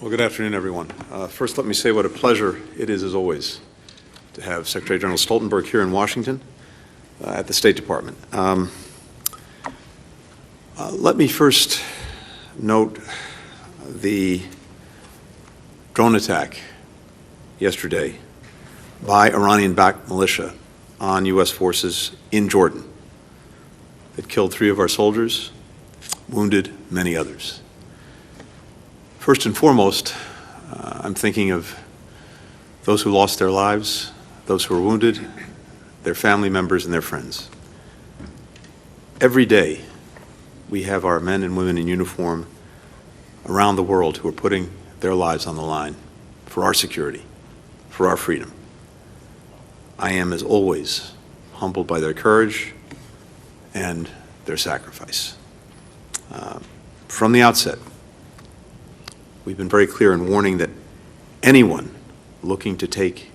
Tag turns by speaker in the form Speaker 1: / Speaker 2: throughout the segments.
Speaker 1: Well, good afternoon, everyone. First, let me say what a pleasure it is, as always, to have Secretary General Stoltenberg here in Washington at the State Department. Let me first note the drone attack yesterday by Iranian-backed militia on U.S. forces in Jordan. It killed 3 of our soldiers, wounded many others. First and foremost, I'm thinking of those who lost their lives, those who were wounded, their family members, and their friends. Every day, we have our men and women in uniform around the world who are putting their lives on the line for our security, for our freedom. I am, as always, humbled by their courage and their sacrifice. From the outset, we've been very clear in warning that anyone looking to take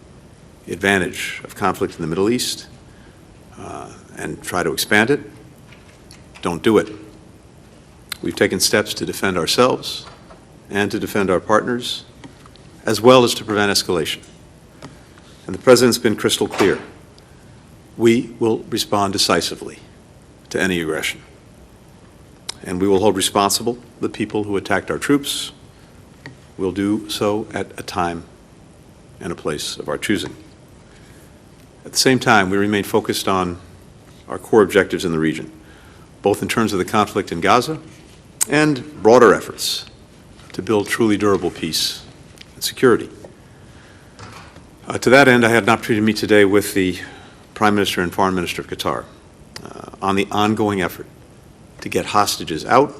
Speaker 1: advantage of conflict in the Middle East and try to expand it, don't do it. We've taken steps to defend ourselves and to defend our partners, as well as to prevent escalation. And the President's been crystal clear. We will respond decisively to any aggression. And we will hold responsible the people who attacked our troops. We'll do so at a time and a place of our choosing. At the same time, we remain focused on our core objectives in the region, both in terms of the conflict in Gaza and broader efforts to build truly durable peace and security. To that end, I had an opportunity to meet today with the Prime Minister and Foreign Minister of Qatar on the ongoing effort to get hostages out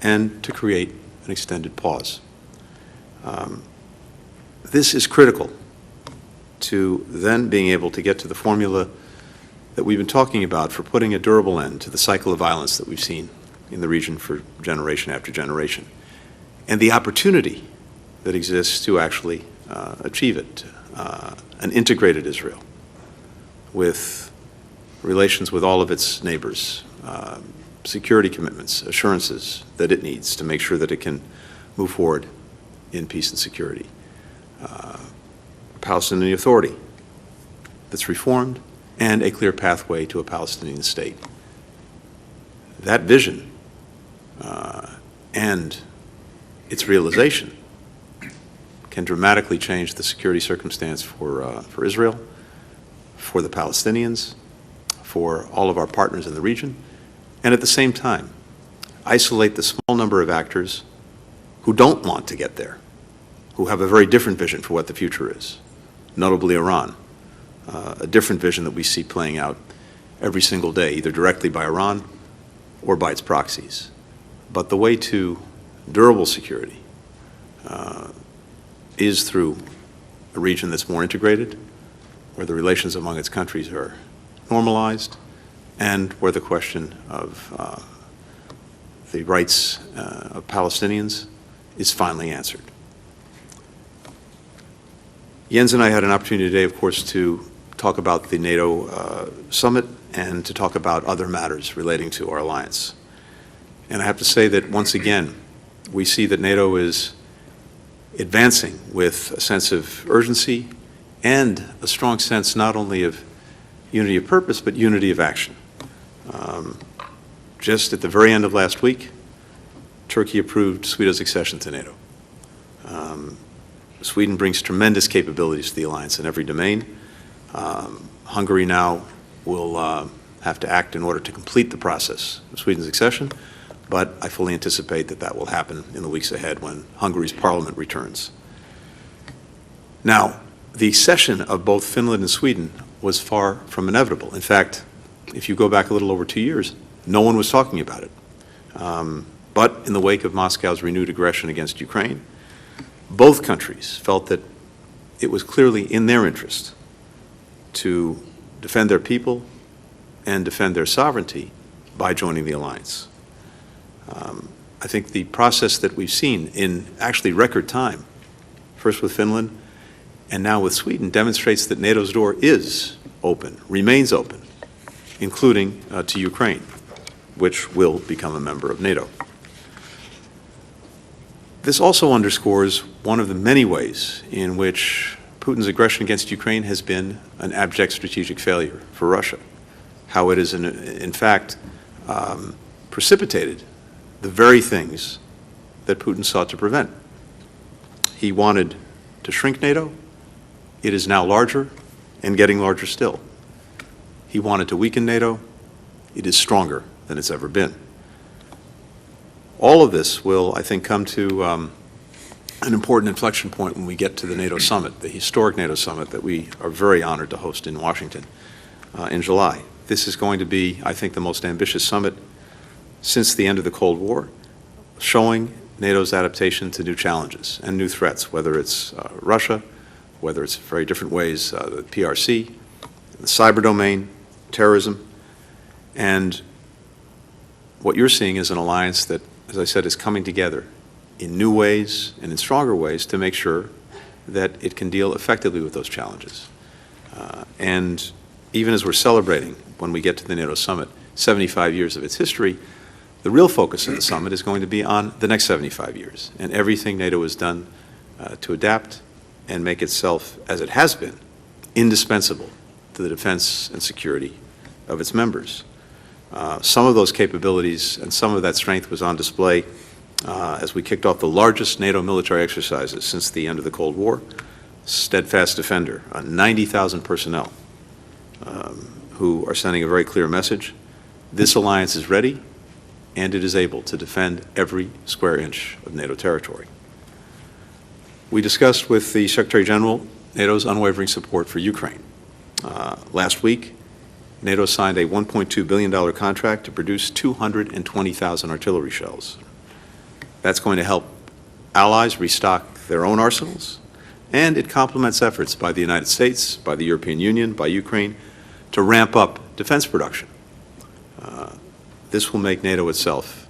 Speaker 1: and to create an extended pause. This is critical to then being able to get to the formula that we've been talking about for putting a durable end to the cycle of violence that we've seen in the region for generation after generation, and the opportunity that exists to actually achieve it, an integrated Israel with relations with all of its neighbors, security commitments, assurances that it needs to make sure that it can move forward in peace and security. Palestinian Authority that's reformed, and a clear pathway to a Palestinian state. That vision and its realization can dramatically change the security circumstance for Israel, for the Palestinians, for all of our partners in the region, and at the same time, isolate the small number of actors who don't want to get there, who have a very different vision for what the future is, notably Iran, a different vision that we see playing out every single day, either directly by Iran or by its proxies. But the way to durable security is through a region that's more integrated, where the relations among its countries are normalized, and where the question of the rights of Palestinians is finally answered. Jens and I had an opportunity today, of course, to talk about the NATO summit and to talk about other matters relating to our alliance. And I have to say that once again, we see that NATO is advancing with a sense of urgency and a strong sense not only of unity of purpose, but unity of action. Just at the very end of last week, Turkey approved Sweden's accession to NATO. Sweden brings tremendous capabilities to the alliance in every domain. Hungary now will have to act in order to complete the process of Sweden's accession, but I fully anticipate that that will happen in the weeks ahead when Hungary's parliament returns. Now, the accession of both Finland and Sweden was far from inevitable. In fact, if you go back a little over 2 years, no one was talking about it. But in the wake of Moscow's renewed aggression against Ukraine, both countries felt that it was clearly in their interest to defend their people and defend their sovereignty by joining the alliance. I think the process that we've seen in actually record time, first with Finland and now with Sweden, demonstrates that NATO's door is open, remains open, including to Ukraine, which will become a member of NATO. This also underscores one of the many ways in which Putin's aggression against Ukraine has been an abject strategic failure for Russia, how it has in fact precipitated the very things that Putin sought to prevent. He wanted to shrink NATO. It is now larger and getting larger still. He wanted to weaken NATO. It is stronger than it's ever been. All of this will, I think, come to an important inflection point when we get to the NATO summit, the historic NATO summit that we are very honored to host in Washington in July. This is going to be, I think, the most ambitious summit since the end of the Cold War, showing NATO's adaptation to new challenges and new threats, whether it's Russia, whether it's very different ways, the PRC, the cyber domain, terrorism, and what you're seeing is an alliance that, as I said, is coming together in new ways and in stronger ways to make sure that it can deal effectively with those challenges. And even as we're celebrating, when we get to the NATO summit, 75 years of its history, the real focus of the summit is going to be on the next 75 years and everything NATO has done to adapt and make itself, as it has been, indispensable to the defense and security of its members. Some of those capabilities and some of that strength was on display as we kicked off the largest NATO military exercises since the end of the Cold War. Steadfast Defender, 90,000 personnel who are sending a very clear message. This alliance is ready and it is able to defend every square inch of NATO territory. We discussed with the Secretary General NATO's unwavering support for Ukraine. Last week, NATO signed a $1.2 billion contract to produce 220,000 artillery shells. That's going to help allies restock their own arsenals, and it complements efforts by the United States, by the European Union, by Ukraine, to ramp up defense production. This will make NATO itself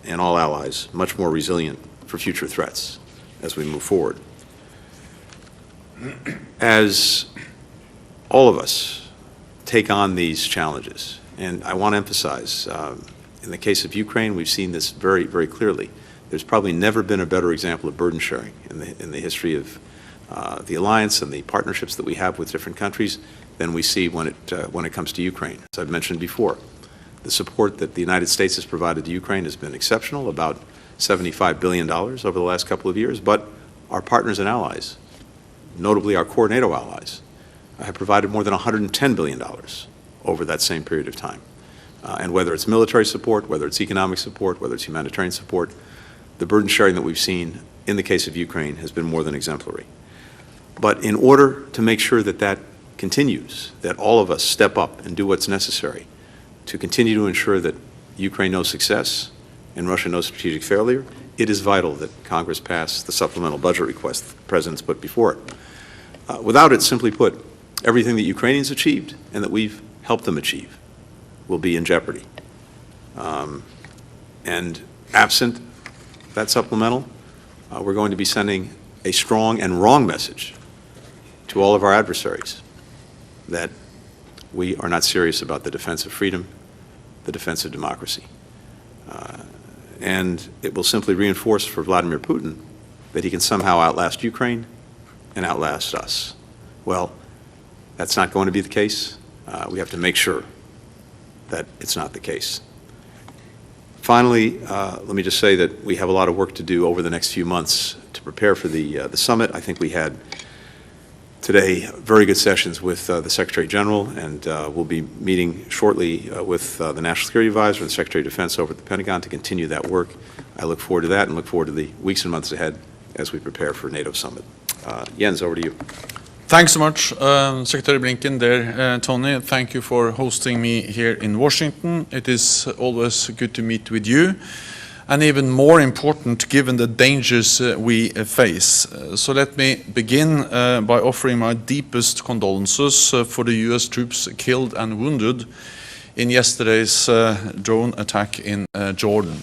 Speaker 1: and all allies much more resilient for future threats as we move forward. As all of us take on these challenges, and I want to emphasize, in the case of Ukraine, we've seen this very, very clearly. There's probably never been a better example of burden sharing in the history of the alliance and the partnerships that we have with different countries than we see when it comes to Ukraine. As I've mentioned before, the support that the United States has provided to Ukraine has been exceptional, about $75 billion over the last couple of years, but our partners and allies, notably our core NATO allies, have provided more than $110 billion over that same period of time. And whether it's military support, whether it's economic support, whether it's humanitarian support, the burden sharing that we've seen in the case of Ukraine has been more than exemplary. But in order to make sure that that continues, that all of us step up and do what's necessary to continue to ensure that Ukraine knows success and Russia knows strategic failure, it is vital that Congress pass the supplemental budget request the President's put before it. Without it, simply put, everything that Ukrainians achieved and that we've helped them achieve will be in jeopardy. And absent that supplemental, we're going to be sending a strong and wrong message to all of our adversaries that we are not serious about the defense of freedom, the defense of democracy. And it will simply reinforce for Vladimir Putin that he can somehow outlast Ukraine and outlast us. Well, that's not going to be the case. We have to make sure that it's not the case. Finally, let me just say that we have a lot of work to do over the next few months to prepare for the summit. I think we had today very good sessions with the Secretary General, and we'll be meeting shortly with the National Security Advisor and the Secretary of Defense over at the Pentagon to continue that work. I look forward to that and look forward to the weeks and months ahead as we prepare for NATO summit. Jens, over to you.
Speaker 2: Thanks so much, Secretary Blinken there, Tony. Thank you for hosting me here in Washington. It is always good to meet with you, and even more important given the dangers we face. So let me begin by offering my deepest condolences for the US troops killed and wounded in yesterday's drone attack in Jordan.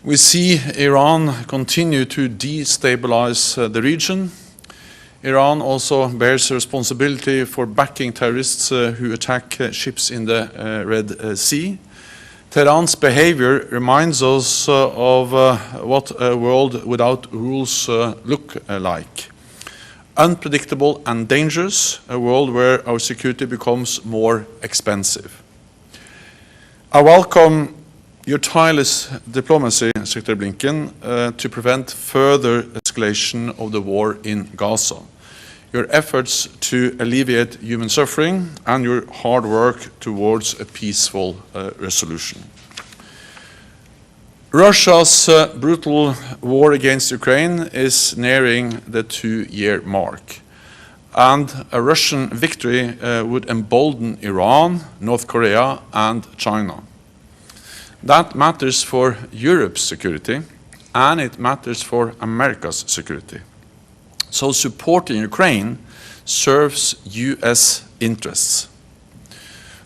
Speaker 2: We see Iran continue to destabilize the region. Iran also bears responsibility for backing terrorists who attack ships in the Red Sea. Tehran's behavior reminds us of what a world without rules look like. Unpredictable and dangerous, a world where our security becomes more expensive. I welcome your tireless diplomacy, Secretary Blinken, to prevent further escalation of the war in Gaza. Your efforts to alleviate human suffering and your hard work towards a peaceful resolution. Russia's brutal war against Ukraine is nearing the 2-year mark, and a Russian victory would embolden Iran, North Korea, and China. That matters for Europe's security, and it matters for America's security. So supporting Ukraine serves US interests.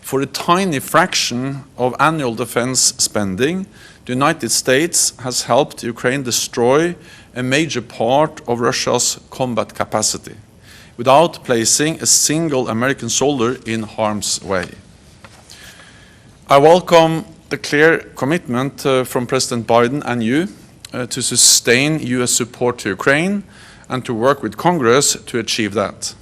Speaker 2: For a tiny fraction of annual defense spending, the United States has helped Ukraine destroy a major part of Russia's combat capacity without placing a single American soldier in harm's way. I welcome the clear commitment from President Biden and you to sustain US support to Ukraine and to work with Congress to achieve that.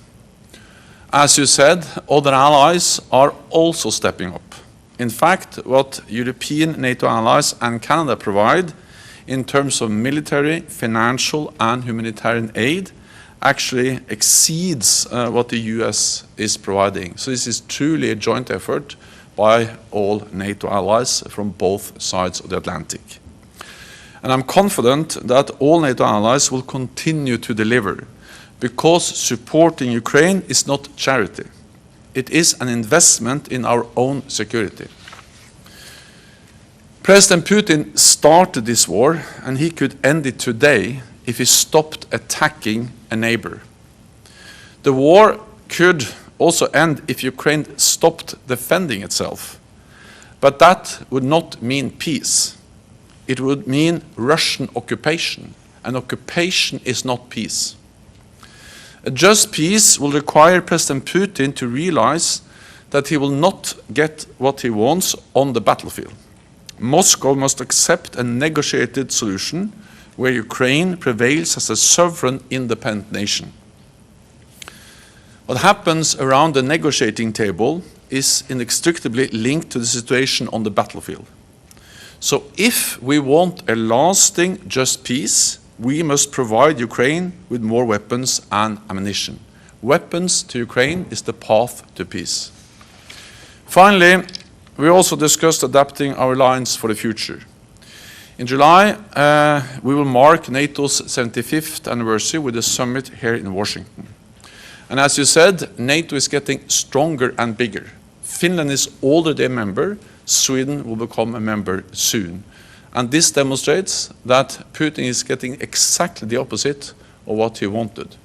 Speaker 2: As you said, other allies are also stepping up. In fact, what European NATO allies and Canada provide in terms of military, financial, and humanitarian aid actually exceeds what the US is providing. So this is truly a joint effort by all NATO allies from both sides of the Atlantic. And I'm confident that all NATO allies will continue to deliver, because supporting Ukraine is not charity. It is an investment in our own security. President Putin started this war, and he could end it today if he stopped attacking a neighbor. The war could also end if Ukraine stopped defending itself. But that would not mean peace. It would mean Russian occupation, and occupation is not peace. A just peace will require President Putin to realize that he will not get what he wants on the battlefield. Moscow must accept a negotiated solution where Ukraine prevails as a sovereign, independent nation. What happens around the negotiating table is inextricably linked to the situation on the battlefield. So if we want a lasting, just peace, we must provide Ukraine with more weapons and ammunition. Weapons to Ukraine is the path to peace. Finally, we also discussed adapting our alliance for the future. In July, we will mark NATO's 75th anniversary with a summit here in Washington. And as you said, NATO is getting stronger and bigger. Finland is already a member. Sweden will become a member soon. And this demonstrates that Putin is getting exactly the opposite of what he wanted.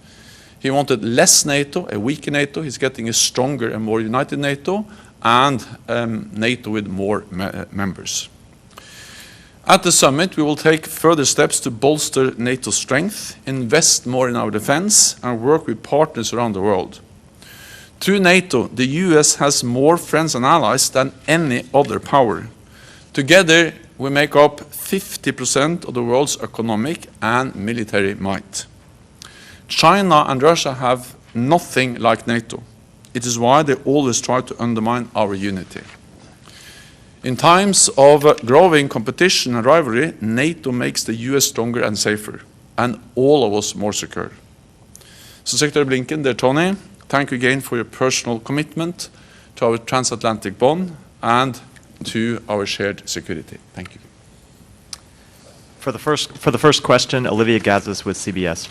Speaker 2: He wanted less NATO, a weaker NATO. He's getting a stronger and more united NATO, and NATO with more members. At the summit, we will take further steps to bolster NATO's strength, invest more in our defense, and work with partners around the world. Through NATO, the US has more friends and allies than any other power. Together, we make up 50% of the world's economic and military might. China and Russia have nothing like NATO. It is why they always try to undermine our unity. In times of growing competition and rivalry, NATO makes the US stronger and safer, and all of us more secure. So Secretary Blinken, dear Tony, thank you again for your personal commitment to our transatlantic bond and to our shared security. Thank you.
Speaker 3: For the first question, Olivia Gazis with CBS.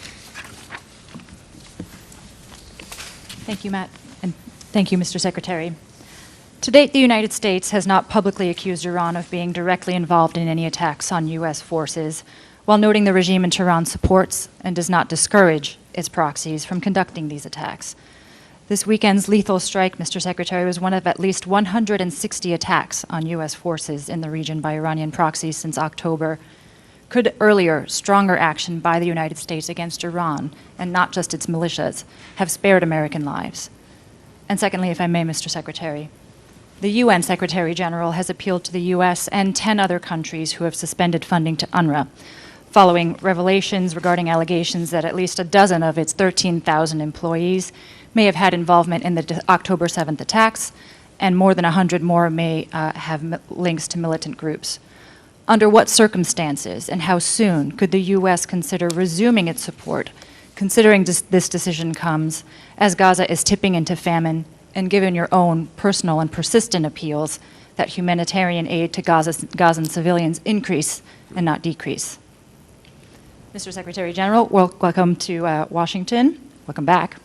Speaker 4: Thank you, Matt, and thank you, Mr. Secretary. To date, the United States has not publicly accused Iran of being directly involved in any attacks on U.S. forces, while noting the regime in Tehran supports and does not discourage its proxies from conducting these attacks. This weekend's lethal strike, Mr. Secretary, was one of at least 160 attacks on U.S. forces in the region by Iranian proxies since October. Could earlier, stronger action by the United States against Iran, and not just its militias, have spared American lives? And secondly, if I may, Mr. Secretary, The UN Secretary General has appealed to the US and 10 other countries who have suspended funding to UNRWA, following revelations regarding allegations that at least a dozen of its 13,000 employees may have had involvement in the October 7th attacks, and more than 100 more may have links to militant groups. Under what circumstances and how soon could the U.S. consider resuming its support, considering this decision comes as Gaza is tipping into famine, and given your own personal and persistent appeals that humanitarian aid to Gazan civilians increase and not decrease? Mr. Secretary General, welcome to Washington. Welcome back.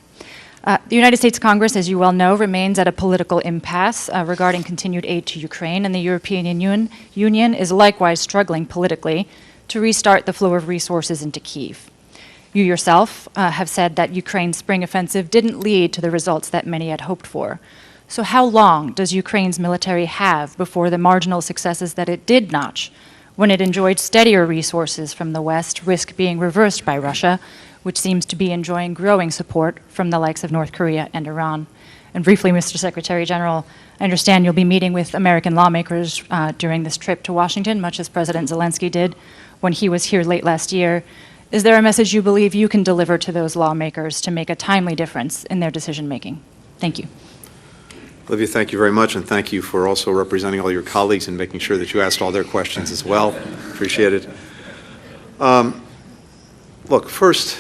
Speaker 4: The United States Congress, as you well know, remains at a political impasse regarding continued aid to Ukraine, and the European Union is likewise struggling politically to restart the flow of resources into Kyiv. You yourself have said that Ukraine's spring offensive didn't lead to the results that many had hoped for. So how long does Ukraine's military have before the marginal successes that it did notch, when it enjoyed steadier resources from the West, risk being reversed by Russia, which seems to be enjoying growing support from the likes of North Korea and Iran? And briefly, Mr. Secretary General, I understand you'll be meeting with American lawmakers during this trip to Washington, much as President Zelensky did when he was here late last year. Is there a message you believe you can deliver to those lawmakers to make a timely difference in their decision-making? Thank you.
Speaker 1: Olivia, thank you very much, and thank you for also representing all your colleagues and making sure that you asked all their questions as well. Appreciate it. Look, first,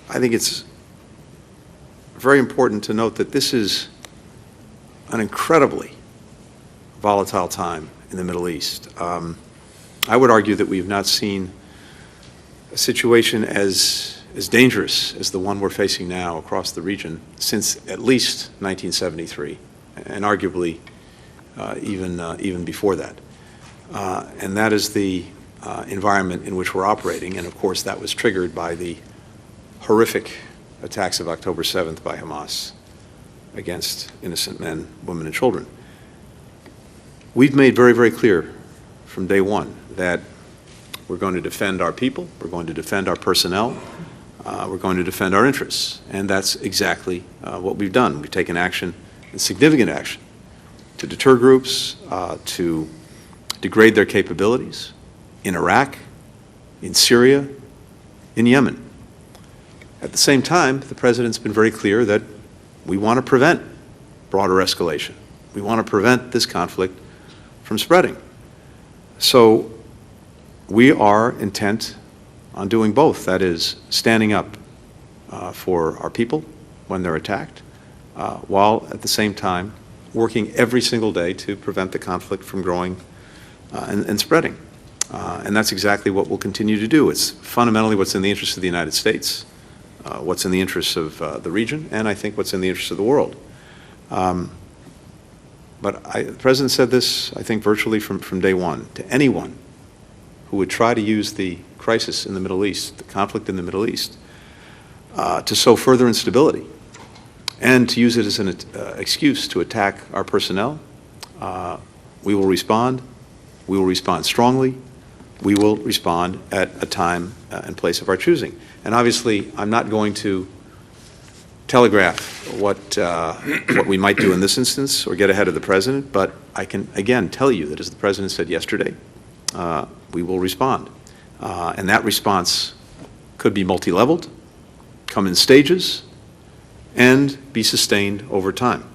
Speaker 1: I think it's very important to note that this is an incredibly volatile time in the Middle East. I would argue that we've not seen a situation as dangerous as the one we're facing now across the region since at least 1973, and arguably even before that. And that is the environment in which we're operating, and of course that was triggered by the horrific attacks of October 7th by Hamas against innocent men, women, and children. We've made very, very clear from day one that we're going to defend our people, we're going to defend our personnel, we're going to defend our interests, and that's exactly what we've done. We've taken action, and significant action, to deter groups, to degrade their capabilities in Iraq, in Syria, in Yemen. At the same time, the President's been very clear that we want to prevent broader escalation. We want to prevent this conflict from spreading. So we are intent on doing both. That is, standing up for our people when they're attacked, while at the same time working every single day to prevent the conflict from growing and spreading. And that's exactly what we'll continue to do. It's fundamentally what's in the interest of the United States, what's in the interests of the region, and I think what's in the interest of the world. But the President said this, I think, virtually from day one. To anyone who would try to use the crisis in the Middle East, the conflict in the Middle East, to sow further instability and to use it as an excuse to attack our personnel, we will respond. We will respond strongly. We will respond at a time and place of our choosing. And obviously, I'm not going to telegraph what we might do in this instance or get ahead of the President, but I can, again, tell you that, as the President said yesterday, we will respond. And that response could be multi-leveled, come in stages, and be sustained over time.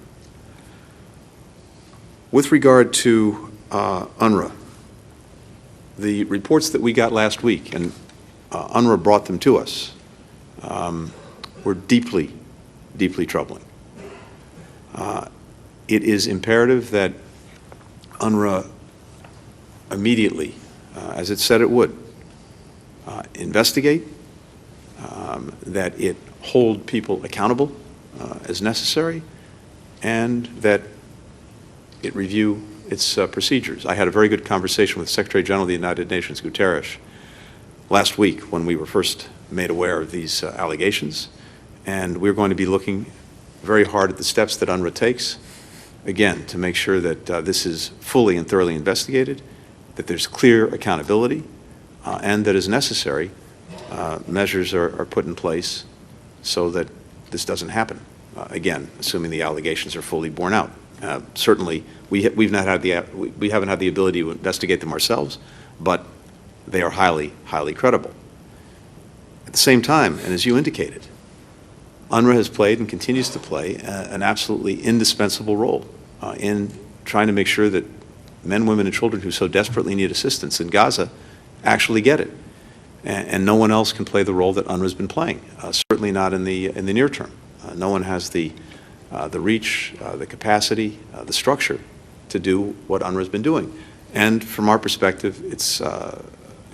Speaker 1: With regard to UNRWA, the reports that we got last week, and UNRWA brought them to us, were deeply, deeply troubling. It is imperative that UNRWA immediately, as it said it would, investigate, that it hold people accountable as necessary, and that it review its procedures. I had a very good conversation with Secretary General of the United Nations, Guterres, last week when we were first made aware of these allegations, and we're going to be looking very hard at the steps that UNRWA takes, again, to make sure that this is fully and thoroughly investigated, that there's clear accountability, and that, as necessary, measures are put in place so that this doesn't happen, again, assuming the allegations are fully borne out. Certainly, we haven't had the ability to investigate them ourselves, but they are highly, highly credible. At the same time, and as you indicated, UNRWA has played and continues to play an absolutely indispensable role in trying to make sure that men, women, and children who so desperately need assistance in Gaza actually get it. And no one else can play the role that UNRWA's been playing, certainly not in the near term. No one has the reach, the capacity, the structure to do what UNRWA's been doing. And from our perspective, it's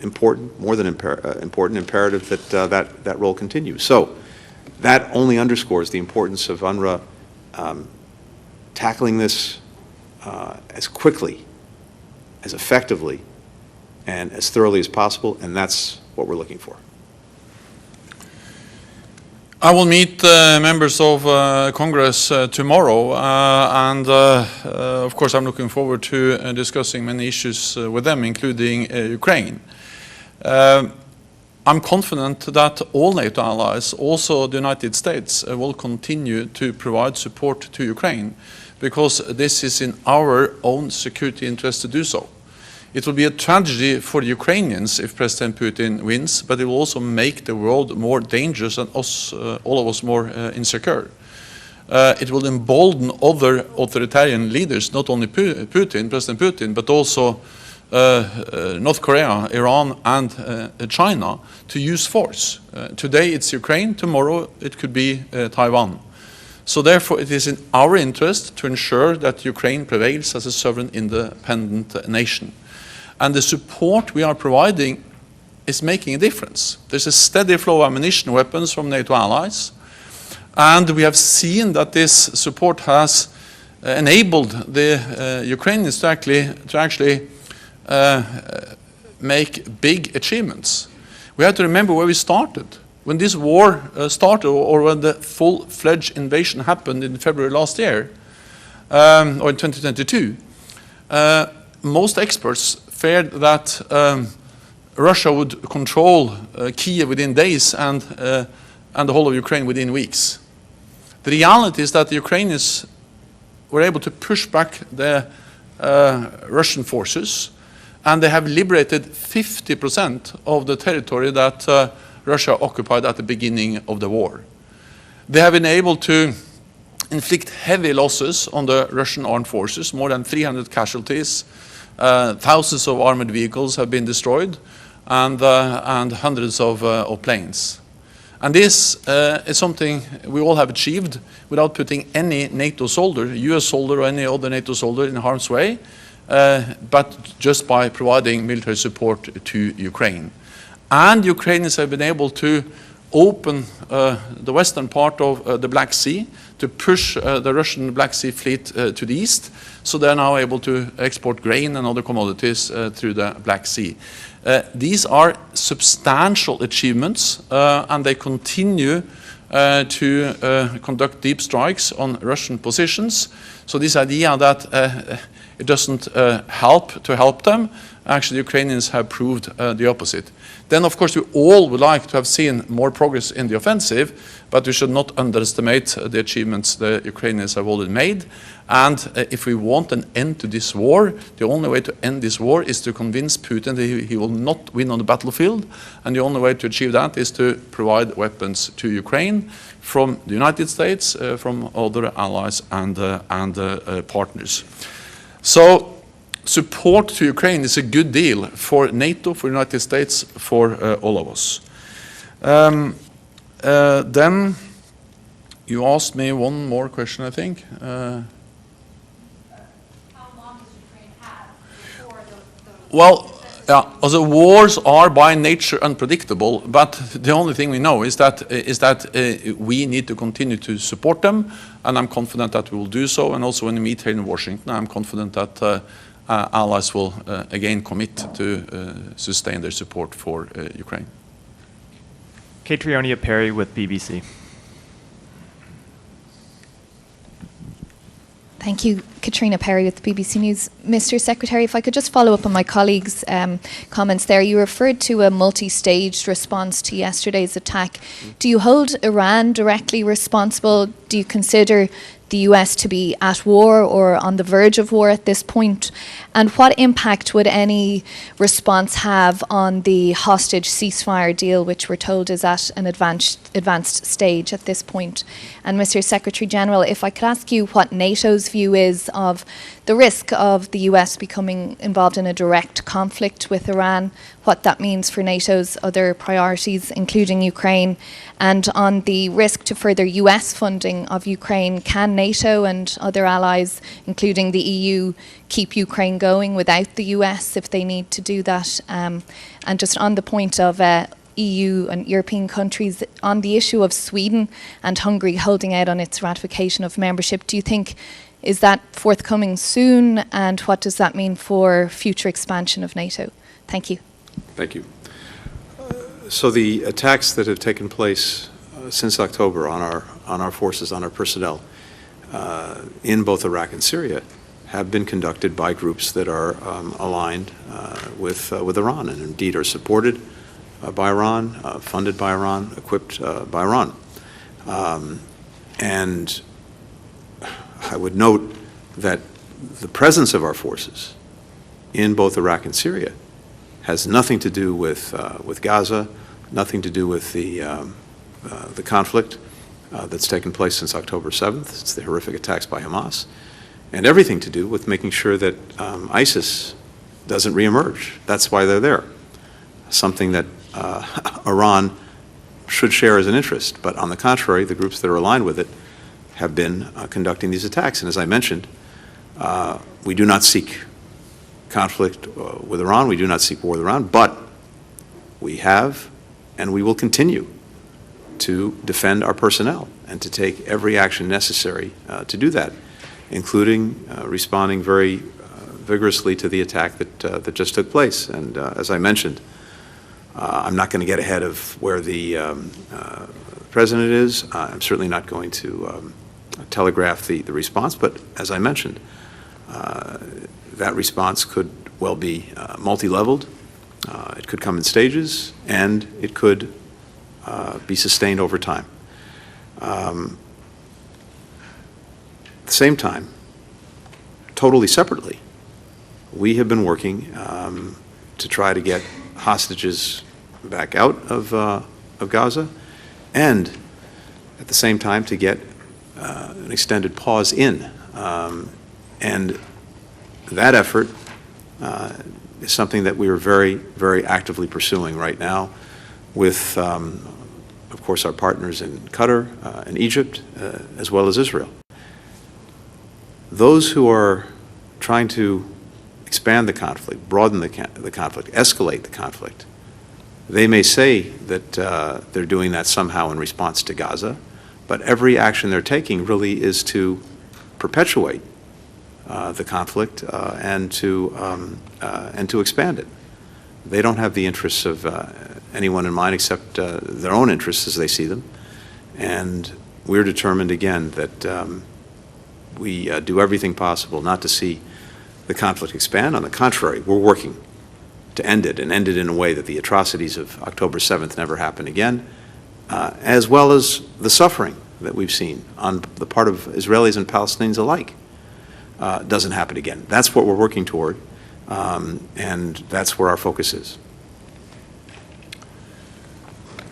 Speaker 1: important, more than important, imperative that that role continues. So that only underscores the importance of UNRWA tackling this as quickly, as effectively, and as thoroughly as possible, and that's what we're looking for.
Speaker 2: I will meet members of Congress tomorrow, and of course I'm looking forward to discussing many issues with them, including Ukraine. I'm confident that all NATO allies, also the United States, will continue to provide support to Ukraine, because this is in our own security interest to do so. It will be a tragedy for the Ukrainians if President Putin wins, but it will also make the world more dangerous and all of us more insecure. It will embolden other authoritarian leaders, not only President Putin, but also North Korea, Iran, and China, to use force. Today it's Ukraine, tomorrow it could be Taiwan. So therefore it is in our interest to ensure that Ukraine prevails as a sovereign, independent nation. And the support we are providing is making a difference. There's a steady flow of ammunition, weapons from NATO allies, and we have seen that this support has enabled the Ukrainians to actually make big achievements. We have to remember where we started. When this war started, or when the full-fledged invasion happened in February last year, or in 2022, most experts feared that Russia would control Kyiv within days and the whole of Ukraine within weeks. The reality is that the Ukrainians were able to push back the Russian forces, and they have liberated 50% of the territory that Russia occupied at the beginning of the war. They have been able to inflict heavy losses on the Russian armed forces, more than 300 casualties. Thousands of armored vehicles have been destroyed, and hundreds of planes. And this is something we all have achieved without putting any NATO soldier, US soldier or any other NATO soldier, in harm's way, but just by providing military support to Ukraine. And Ukrainians have been able to open the western part of the Black Sea to push the Russian Black Sea fleet to the east, so they are now able to export grain and other commodities through the Black Sea. These are substantial achievements, and they continue to conduct deep strikes on Russian positions. So this idea that it doesn't help them, actually the Ukrainians have proved the opposite. Then, of course, we all would like to have seen more progress in the offensive, but we should not underestimate the achievements the Ukrainians have already made. And if we want an end to this war, the only way to end this war is to convince Putin that he will not win on the battlefield. And the only way to achieve that is to provide weapons to Ukraine from the United States, from other allies and partners. So support to Ukraine is a good deal for NATO, for the United States, for all of us. Then you asked me one more question, I think.
Speaker 4: How long does Ukraine have before the
Speaker 2: Well, yeah, also wars are by nature unpredictable, but the only thing we know is that we need to continue to support them, and I'm confident that we will do so. And also when we meet here in Washington, I'm confident that allies will again commit to sustain their support for Ukraine.
Speaker 3: Katrina Perry with BBC.
Speaker 5: Thank you, Katrina Perry with BBC News. Mr. Secretary, if I could just follow up on my colleague's comments there. You referred to a multi-staged response to yesterday's attack. Do you hold Iran directly responsible? Do you consider the US to be at war or on the verge of war at this point? And what impact would any response have on the hostage ceasefire deal, which we're told is at an advanced stage at this point? And Mr. Secretary General, if I could ask you what NATO's view is of the risk of the US becoming involved in a direct conflict with Iran, what that means for NATO's other priorities, including Ukraine, and on the risk to further US funding of Ukraine. Can NATO and other allies, including the EU, keep Ukraine going without the US if they need to do that? And just on the point of EU and European countries, on the issue of Sweden and Hungary holding out on its ratification of membership, do you think, is that forthcoming soon, and what does that mean for future expansion of NATO? Thank you.
Speaker 1: Thank you. So the attacks that have taken place since October on our forces, on our personnel, in both Iraq and Syria, have been conducted by groups that are aligned with Iran, and indeed are supported by Iran, funded by Iran, equipped by Iran. And I would note that the presence of our forces in both Iraq and Syria has nothing to do with Gaza, nothing to do with the conflict that's taken place since October 7th. It's the horrific attacks by Hamas, and everything to do with making sure that ISIS doesn't reemerge. That's why they're there. Something that Iran should share as an interest, but on the contrary, the groups that are aligned with it have been conducting these attacks. And as I mentioned, we do not seek conflict with Iran, we do not seek war with Iran, but we have and we will continue to defend our personnel and to take every action necessary to do that, including responding very vigorously to the attack that just took place. And as I mentioned, I'm not going to get ahead of where the President is. I'm certainly not going to telegraph the response, but as I mentioned, that response could well be multi-leveled. It could come in stages, and it could be sustained over time. At the same time, totally separately, we have been working to try to get hostages back out of Gaza, and at the same time to get an extended pause in. And that effort is something that we are very, very actively pursuing right now with, of course, our partners in Qatar and Egypt, as well as Israel. Those who are trying to expand the conflict, broaden the conflict, escalate the conflict, they may say that they're doing that somehow in response to Gaza, but every action they're taking really is to perpetuate the conflict and to expand it. They don't have the interests of anyone in mind except their own interests as they see them. And we're determined, again, that we do everything possible not to see the conflict expand. On the contrary, we're working to end it, and end it in a way that the atrocities of October 7th never happen again, as well as the suffering that we've seen on the part of Israelis and Palestinians alike doesn't happen again. That's what we're working toward, and that's where our focus is.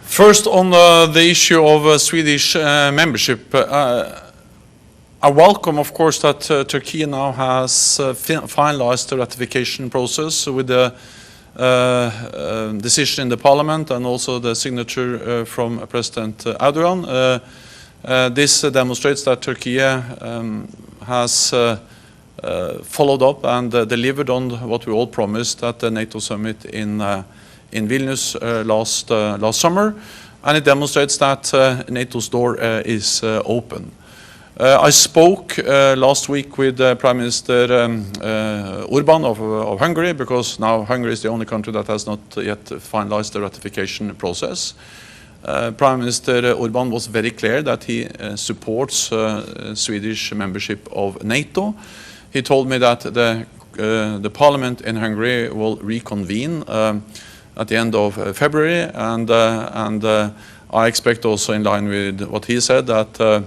Speaker 2: First, on the issue of Swedish membership, I welcome, of course, that Turkey now has finalized the ratification process with the decision in the parliament and also the signature from President Erdogan. This demonstrates that Turkey has followed up and delivered on what we all promised at the NATO summit in Vilnius last summer, and it demonstrates that NATO's door is open. I spoke last week with Prime Minister Orban of Hungary, because now Hungary is the only country that has not yet finalized the ratification process. Prime Minister Orban was very clear that he supports Swedish membership of NATO. He told me that the parliament in Hungary will reconvene at the end of February, and I expect also, in line with what he said, that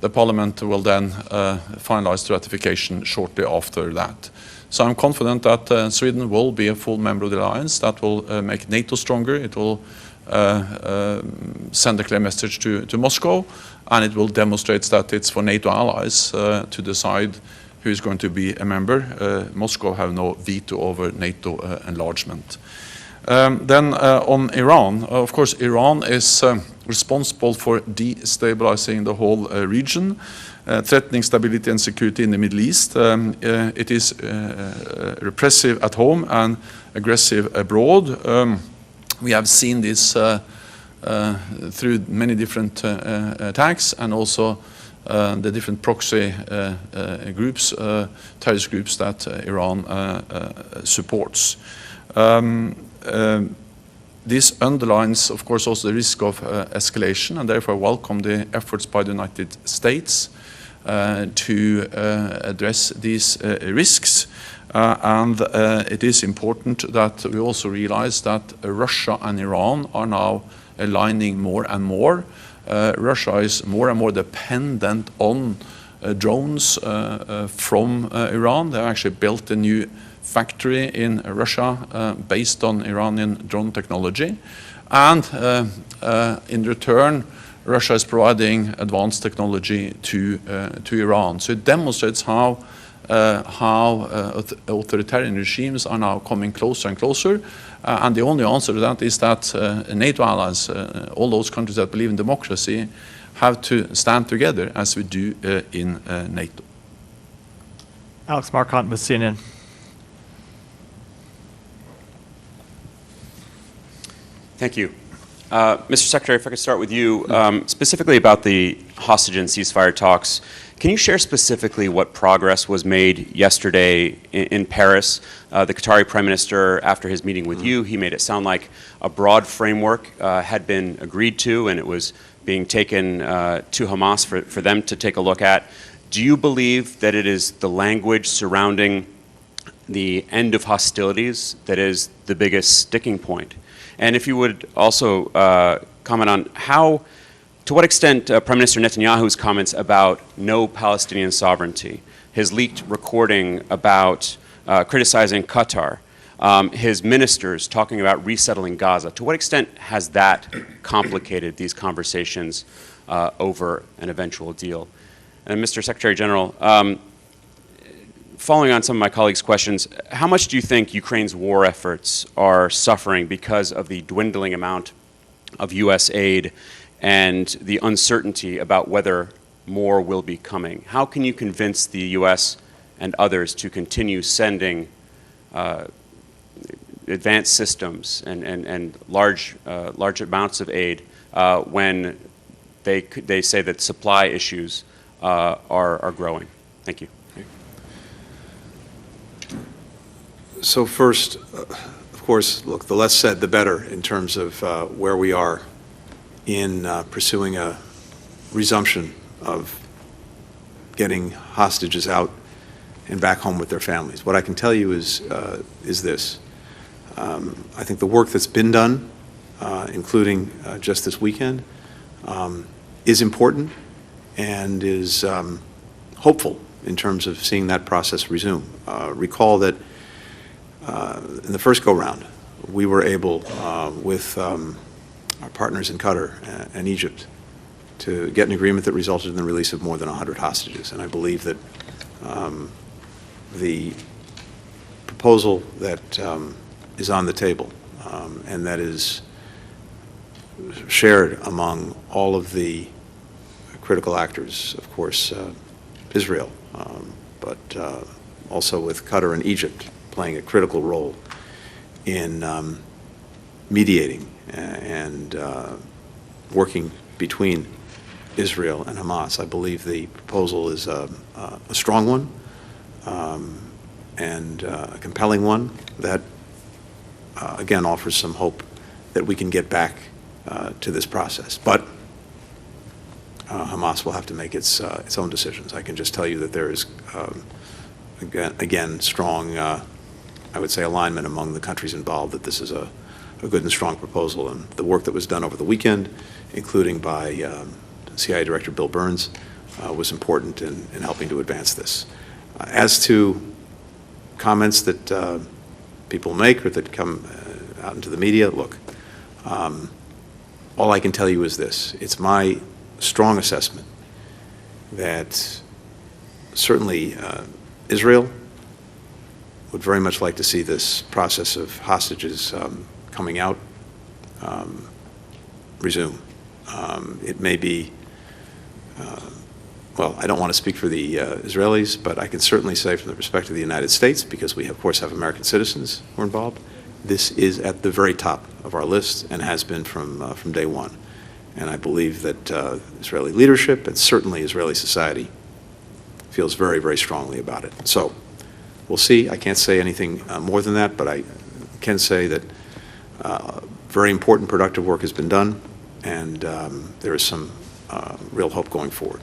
Speaker 2: the Parliament will then finalize the ratification shortly after that. So I'm confident that Sweden will be a full member of the alliance. That will make NATO stronger. It will send a clear message to Moscow, and it will demonstrate that it's for NATO allies to decide who is going to be a member. Moscow have no veto over NATO enlargement. Then on Iran, of course, Iran is responsible for destabilizing the whole region, threatening stability and security in the Middle East. It is repressive at home and aggressive abroad. We have seen this through many different attacks, and also the different proxy groups, terrorist groups that Iran supports. This underlines, of course, also the risk of escalation, and therefore welcome the efforts by the United States to address these risks. And it is important that we also realize that Russia and Iran are now aligning more and more. Russia is more and more dependent on drones from Iran. They've actually built a new factory in Russia based on Iranian drone technology. And in return, Russia is providing advanced technology to Iran. So it demonstrates how authoritarian regimes are now coming closer and closer. And the only answer to that is that NATO allies, all those countries that believe in democracy, have to stand together as we do in NATO.
Speaker 3: Alex Marquardt with CNN.
Speaker 6: Thank you. Mr. Secretary, if I could start with you, specifically about the hostage and ceasefire talks. Can you share specifically what progress was made yesterday in Paris? The Qatari Prime Minister, after his meeting with you, he made it sound like a broad framework had been agreed to, and it was being taken to Hamas for them to take a look at. Do you believe that it is the language surrounding the end of hostilities that is the biggest sticking point? And if you would also comment on to what extent Prime Minister Netanyahu's comments about no Palestinian sovereignty, his leaked recording about criticizing Qatar, his ministers talking about resettling Gaza, to what extent has that complicated these conversations over an eventual deal? And Mr. Secretary General, following on some of my colleagues' questions, how much do you think Ukraine's war efforts are suffering because of the dwindling amount of U.S. aid and the uncertainty about whether more will be coming? How can you convince the U.S. and others to continue sending advanced systems and large amounts of aid when they say that supply issues are growing? Thank you.
Speaker 1: So first, of course, look, the less said, the better in terms of where we are in pursuing a resumption of getting hostages out and back home with their families. What I can tell you is this. I think the work that's been done, including just this weekend, is important and is hopeful in terms of seeing that process resume. Recall that in the first go-round, we were able, with our partners in Qatar and Egypt, to get an agreement that resulted in the release of more than 100 hostages. And I believe that the proposal that is on the table and that is shared among all of the critical actors, of course, Israel, but also with Qatar and Egypt playing a critical role in mediating and working between Israel and Hamas. I believe the proposal is a strong one and a compelling one that, again, offers some hope that we can get back to this process. But Hamas will have to make its own decisions. I can just tell you that there is, again, strong, I would say, alignment among the countries involved that this is a good and strong proposal. And the work that was done over the weekend, including by CIA Director Bill Burns, was important in helping to advance this. As to comments that people make or that come out into the media, look, all I can tell you is this. It's my strong assessment that certainly Israel would very much like to see this process of hostages coming out resume. It may be, well, I don't want to speak for the Israelis, but I can certainly say from the perspective of the United States, because we of course have American citizens who are involved, this is at the very top of our list and has been from day one. And I believe that Israeli leadership and certainly Israeli society feels very, very strongly about it. So we'll see. I can't say anything more than that, but I can say that very important productive work has been done, and there is some real hope going forward.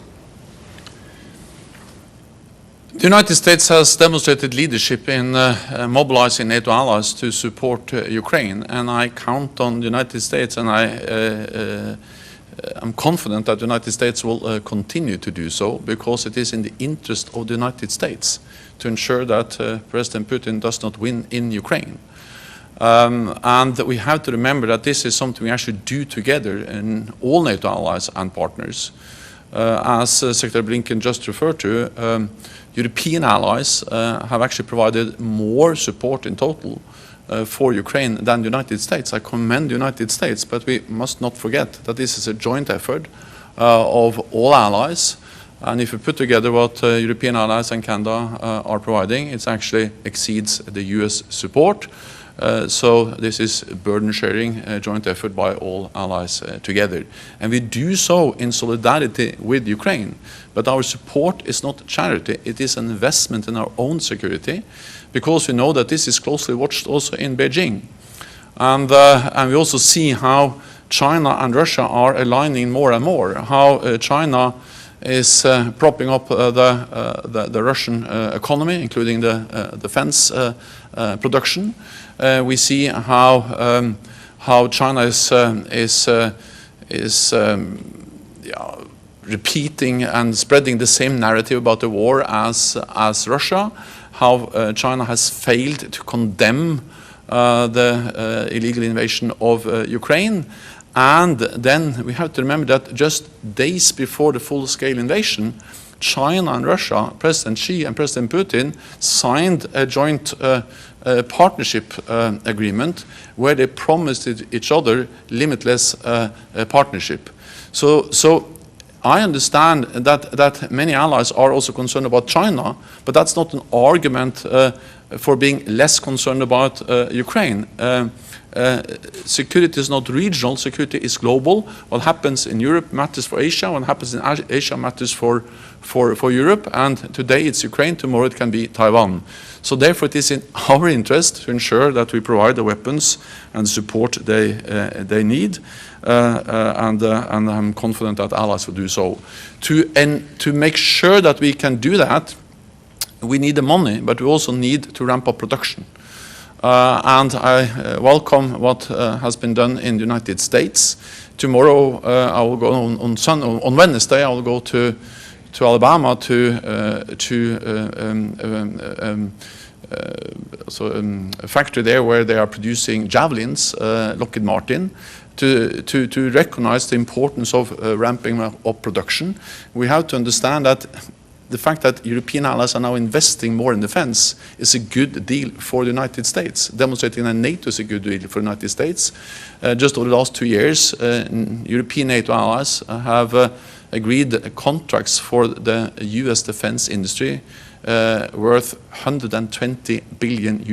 Speaker 2: The United States has demonstrated leadership in mobilizing NATO allies to support Ukraine, and I count on the United States, and I'm confident that the United States will continue to do so, because it is in the interest of the United States to ensure that President Putin does not win in Ukraine. And we have to remember that this is something we actually do together in all NATO allies and partners. As Secretary Blinken just referred to, European allies have actually provided more support in total for Ukraine than the United States. I commend the United States, but we must not forget that this is a joint effort of all allies. And if you put together what European allies and Canada are providing, it actually exceeds the US support. So this is burden sharing, a joint effort by all allies together. And we do so in solidarity with Ukraine. But our support is not charity, it is an investment in our own security, because we know that this is closely watched also in Beijing. And we also see how China and Russia are aligning more and more, how China is propping up the Russian economy, including the defense production. We see how China is repeating and spreading the same narrative about the war as Russia, how China has failed to condemn the illegal invasion of Ukraine. And then we have to remember that just days before the full-scale invasion, China and Russia, President Xi and President Putin, signed a joint partnership agreement where they promised each other limitless partnership. So I understand that many allies are also concerned about China, but that's not an argument for being less concerned about Ukraine. Security is not regional, security is global. What happens in Europe matters for Asia, what happens in Asia matters for Europe, and today it's Ukraine, tomorrow it can be Taiwan. So therefore it is in our interest to ensure that we provide the weapons and support they need, and I'm confident that allies will do so. To make sure that we can do that, we need the money, but we also need to ramp up production. And I welcome what has been done in the United States. Tomorrow, I will go on Wednesday. I will go to Alabama to a factory there where they are producing javelins, Lockheed Martin, to recognize the importance of ramping up production. We have to understand that the fact that European allies are now investing more in defense is a good deal for the United States, demonstrating that NATO is a good deal for the United States. Just over the last 2 years, European NATO allies have agreed contracts for the US defense industry worth $120 billion.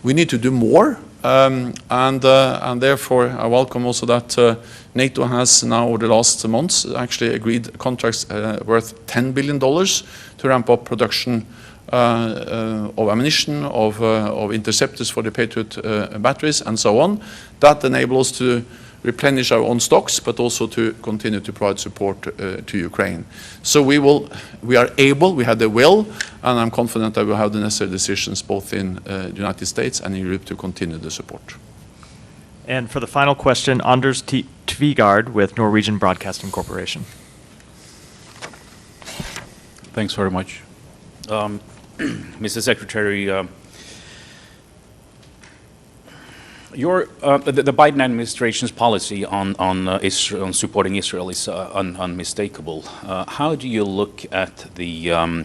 Speaker 2: We need to do more, and therefore I welcome also that NATO has now, over the last months, actually agreed contracts worth $10 billion to ramp up production of ammunition, of interceptors for the Patriot batteries, and so on. That enables us to replenish our own stocks, but also to continue to provide support to Ukraine. So we are able, we have the will, and I'm confident that we'll have the necessary decisions both in the United States and in Europe to continue the support.
Speaker 3: And for the final question, Anders Tvegard with Norwegian Broadcasting Corporation.
Speaker 7: Thanks very much. Mr. Secretary, the Biden administration's policy on supporting Israel is unmistakable. How do you look at the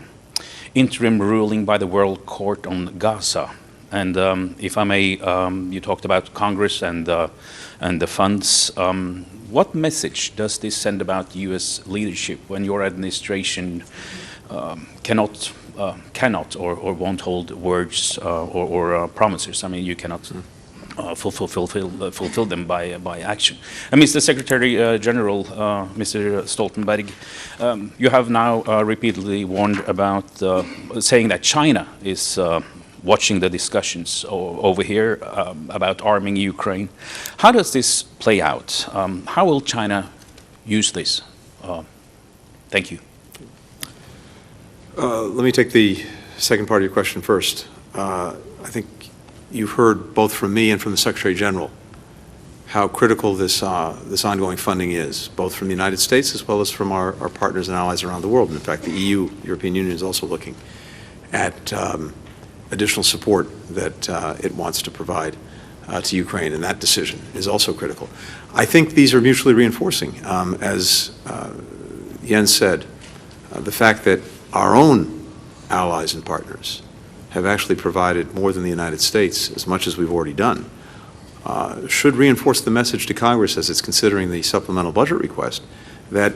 Speaker 7: interim ruling by the World Court on Gaza? And if I may, you talked about Congress and the funds. What message does this send about U.S. leadership when your administration cannot or won't hold words or promises? I mean, you cannot fulfill them by action. And Mr. Secretary General, Mr. Stoltenberg, you have now repeatedly warned about saying that China is watching the discussions over here about arming Ukraine. How does this play out? How will China use this? Thank you.
Speaker 1: Let me take the second part of your question first. I think you've heard both from me and from the Secretary General how critical this ongoing funding is, both from the United States as well as from our partners and allies around the world. And in fact, the EU, European Union, is also looking at additional support that it wants to provide to Ukraine, and that decision is also critical. I think these are mutually reinforcing. As Jens said, the fact that our own allies and partners have actually provided more than the United States, as much as we've already done, should reinforce the message to Congress as it's considering the supplemental budget request that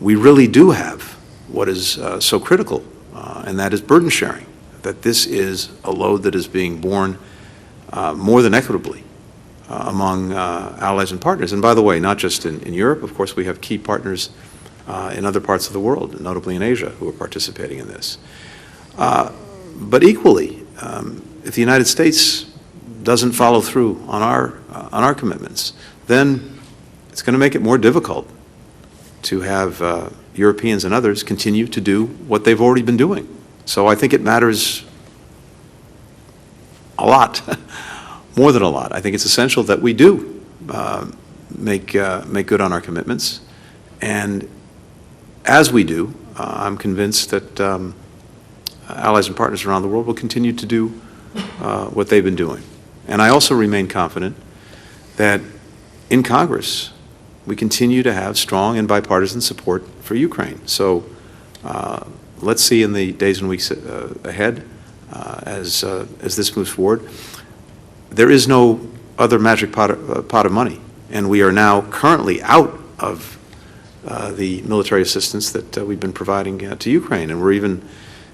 Speaker 1: we really do have what is so critical, and that is burden sharing, that this is a load that is being borne more than equitably among allies and partners. And by the way, not just in Europe, of course, we have key partners in other parts of the world, notably in Asia, who are participating in this. But equally, if the United States doesn't follow through on our commitments, then it's going to make it more difficult to have Europeans and others continue to do what they've already been doing. So I think it matters a lot, more than a lot. I think it's essential that we do make good on our commitments, and as we do, I'm convinced that allies and partners around the world will continue to do what they've been doing. And I also remain confident that in Congress we continue to have strong and bipartisan support for Ukraine. So let's see in the days and weeks ahead as this moves forward. There is no other magic pot of money, and we are now currently out of the military assistance that we've been providing to Ukraine, and we're even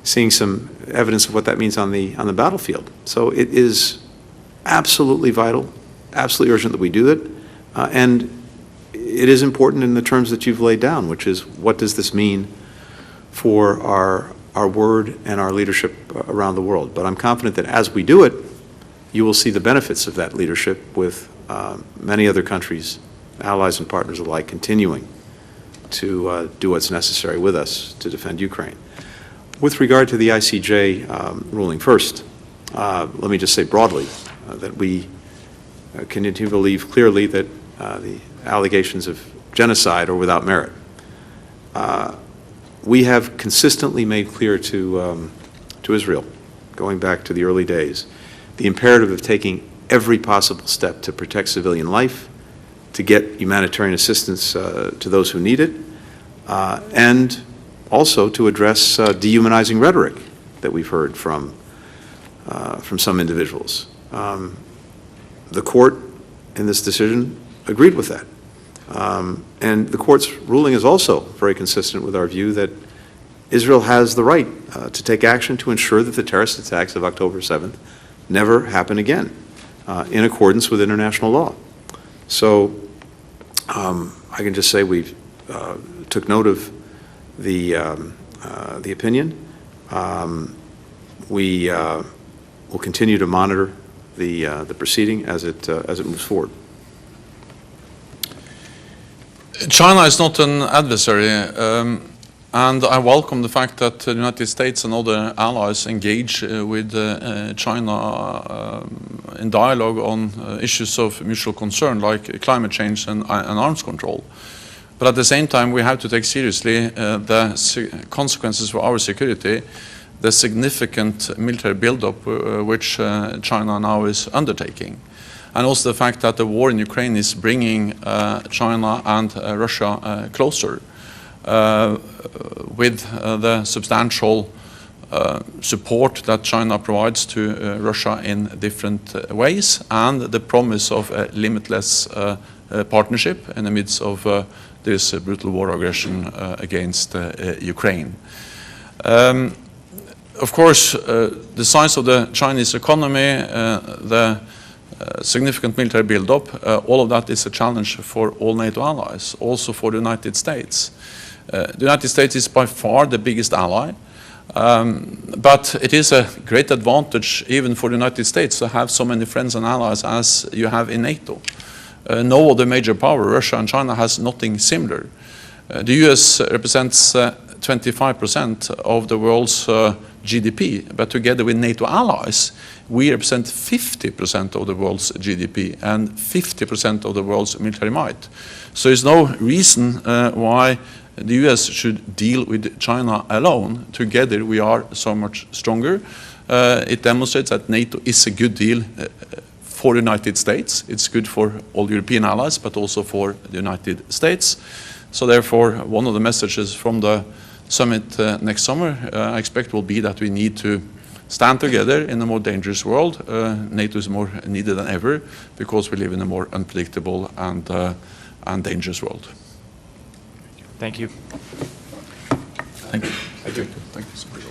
Speaker 1: seeing some evidence of what that means on the battlefield. So it is absolutely vital, absolutely urgent that we do it, and it is important in the terms that you've laid down, which is what does this mean for our word and our leadership around the world. But I'm confident that as we do it, you will see the benefits of that leadership with many other countries, allies and partners alike, continuing to do what's necessary with us to defend Ukraine. With regard to the ICJ ruling, first, let me just say broadly that we continue to believe clearly that the allegations of genocide are without merit. We have consistently made clear to Israel, going back to the early days, the imperative of taking every possible step to protect civilian life, to get humanitarian assistance to those who need it, and also to address dehumanizing rhetoric that we've heard from some individuals. The court in this decision agreed with that. And the court's ruling is also very consistent with our view that Israel has the right to take action to ensure that the terrorist attacks of October 7th never happen again, in accordance with international law. So I can just say we took note of the opinion. We will continue to monitor the proceeding as it moves forward.
Speaker 2: China is not an adversary, and I welcome the fact that the United States and other allies engage with China in dialogue on issues of mutual concern like climate change and arms control. But at the same time, we have to take seriously the consequences for our security, the significant military buildup which China now is undertaking. And also the fact that the war in Ukraine is bringing China and Russia closer with the substantial support that China provides to Russia in different ways, and the promise of a limitless partnership in the midst of this brutal war aggression against Ukraine. Of course, the size of the Chinese economy, the significant military buildup, all of that is a challenge for all NATO allies, also for the United States. The United States is by far the biggest ally, but it is a great advantage even for the United States to have so many friends and allies as you have in NATO. No other major power, Russia and China, has nothing similar. The US represents 25% of the world's GDP, but together with NATO allies, we represent 50% of the world's GDP and 50% of the world's military might. So there's no reason why the US should deal with China alone. Together we are so much stronger. It demonstrates that NATO is a good deal for the United States. It's good for all European allies, but also for the United States. So therefore, one of the messages from the summit next summer, I expect, will be that we need to stand together in a more dangerous world. NATO is more needed than ever because we live in a more unpredictable and dangerous world.
Speaker 3: Thank you.
Speaker 2: Thank you. Thank you. Thank you so much.